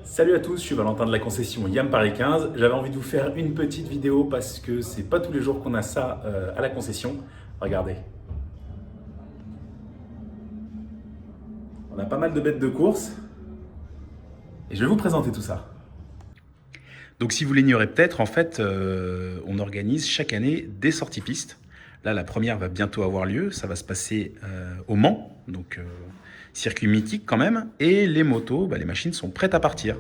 Salut à tous, je suis Valentin de la concession YAM Paris 15. J'avais envie de vous faire une petite vidéo parce que c'est pas tous les jours qu'on a ça à la concession. Regardez. On a pas mal de bêtes de course et je vais vous présenter tout ça. Donc si vous l'ignorez peut-être, en fait, on organise chaque année des sorties pistes. Là, la première va bientôt avoir lieu. Ça va se passer au Mans, donc circuit mythique quand même. Et les motos, les machines sont prêtes à partir.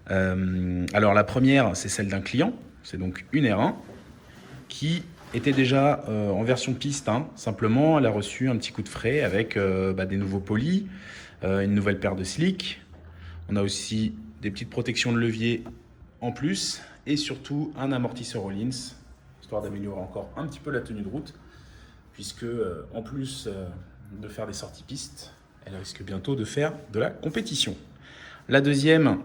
Alors la première, c'est celle d'un client. C'est donc une R1 qui était déjà en version piste. Simplement, elle a reçu un petit coup de frais avec des nouveaux polis, une nouvelle paire de slicks. On a aussi des petites protections de levier en plus et surtout un amortisseur Öhlins, histoire d'améliorer encore un petit peu la tenue de route, puisque en plus de faire des sorties pistes, elle risque bientôt de faire de la compétition. La deuxième,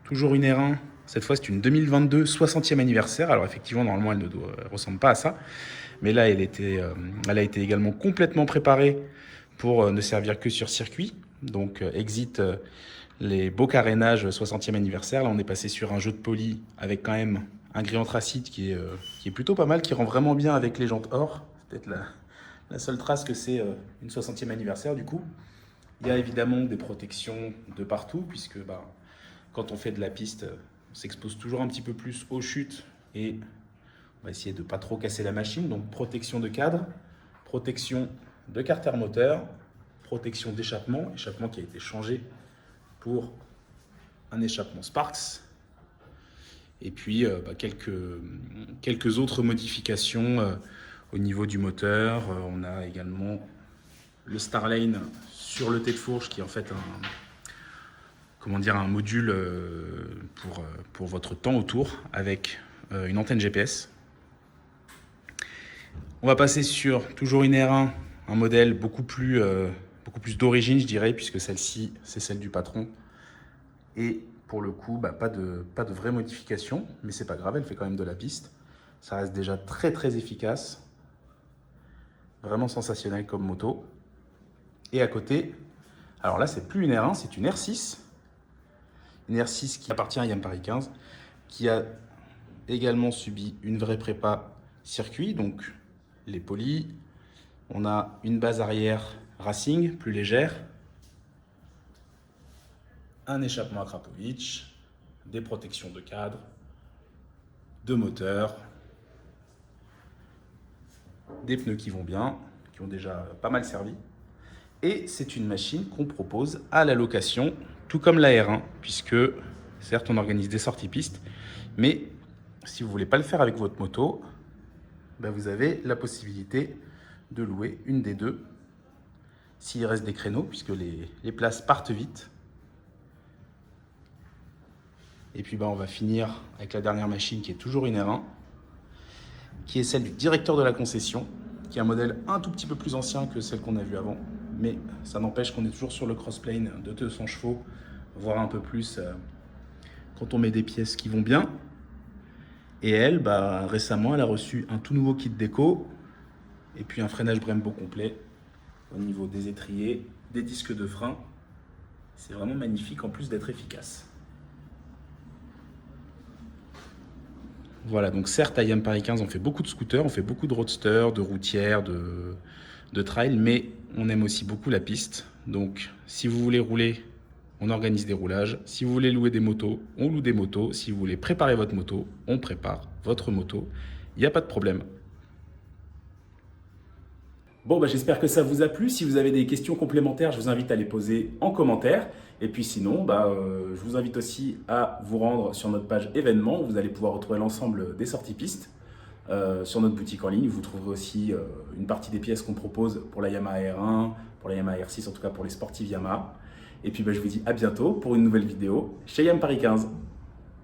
toujours une R1, cette fois c'est une 2022 60e anniversaire. Alors effectivement, normalement elle ne ressemble pas à ça, mais là elle a été également complètement préparée pour ne servir que sur circuit. Donc exit les beaux carénages 60e anniversaire. Là on est passé sur un jeu de poli avec quand même un gris anthracite qui est plutôt pas mal, qui rend vraiment bien avec les jantes or. C'est peut-être la seule trace que c'est une 60e anniversaire du coup. Il y a évidemment des protections de partout, puisque quand on fait de la piste, on s'expose toujours un petit peu plus aux chutes et on va essayer de ne pas trop casser la machine. Donc protection de cadre, protection de carter moteur, protection d'échappement, échappement qui a été changé pour un échappement Sparks. Et puis quelques autres modifications au niveau du moteur. On a également le Starlane sur le tête de fourche qui est en fait un module pour votre temps autour avec une antenne GPS. On va passer sur toujours une R1, un modèle beaucoup plus d'origine, je dirais, puisque celle-ci, c'est celle du patron. Et pour le coup, pas de vraie modification, mais c'est pas grave, elle fait quand même de la piste. Ça reste déjà très très efficace, vraiment sensationnel comme moto. Et à côté, alors là, c'est plus une R1, c'est une R6. Une R6 qui appartient à YAM Paris 15, qui a également subi une vraie prépa circuit, donc les polis. On a une base arrière racing, plus légère, un échappement à Krapovic, des protections de cadre, de moteur, des pneus qui vont bien, qui ont déjà pas mal servi. Et c'est une machine qu'on propose à la location, tout comme la R1, puisque certes on organise des sorties pistes, mais si vous ne voulez pas le faire avec votre moto, vous avez la possibilité de louer une des deux, s'il reste des créneaux, puisque les places partent vite. Et puis on va finir avec la dernière machine qui est toujours une R1, qui est celle du directeur de la concession, qui est un modèle un tout petit peu plus ancien que celle qu'on a vue avant. Mais ça n'empêche qu'on est toujours sur le crossplane de 200 chevaux, voire un peu plus quand on met des pièces qui vont bien. Et elle, récemment, elle a reçu un tout nouveau kit déco et puis un freinage Brembo complet au niveau des étriers, des disques de frein. C'est vraiment magnifique en plus d'être efficace. Voilà, donc certes à YAM Paris 15, on fait beaucoup de scooters, on fait beaucoup de roadsters, de routières, de trail, mais on aime aussi beaucoup la piste. Donc si vous voulez rouler, on organise des roulages. Si vous voulez louer des motos, on loue des motos. Si vous voulez préparer votre moto, on prépare votre moto. Il n'y a pas de problème. Bon, j'espère que ça vous a plu. Si vous avez des questions complémentaires, je vous invite à les poser en commentaire. Et puis sinon, je vous invite aussi à vous rendre sur notre page événements. Vous allez pouvoir retrouver l'ensemble des sorties pistes. Sur notre boutique en ligne, vous trouverez aussi une partie des pièces qu'on propose pour la Yamaha R1, pour la Yamaha R6, en tout cas pour les sportives Yamaha. Et puis je vous dis à bientôt pour une nouvelle vidéo chez YAM Paris 15.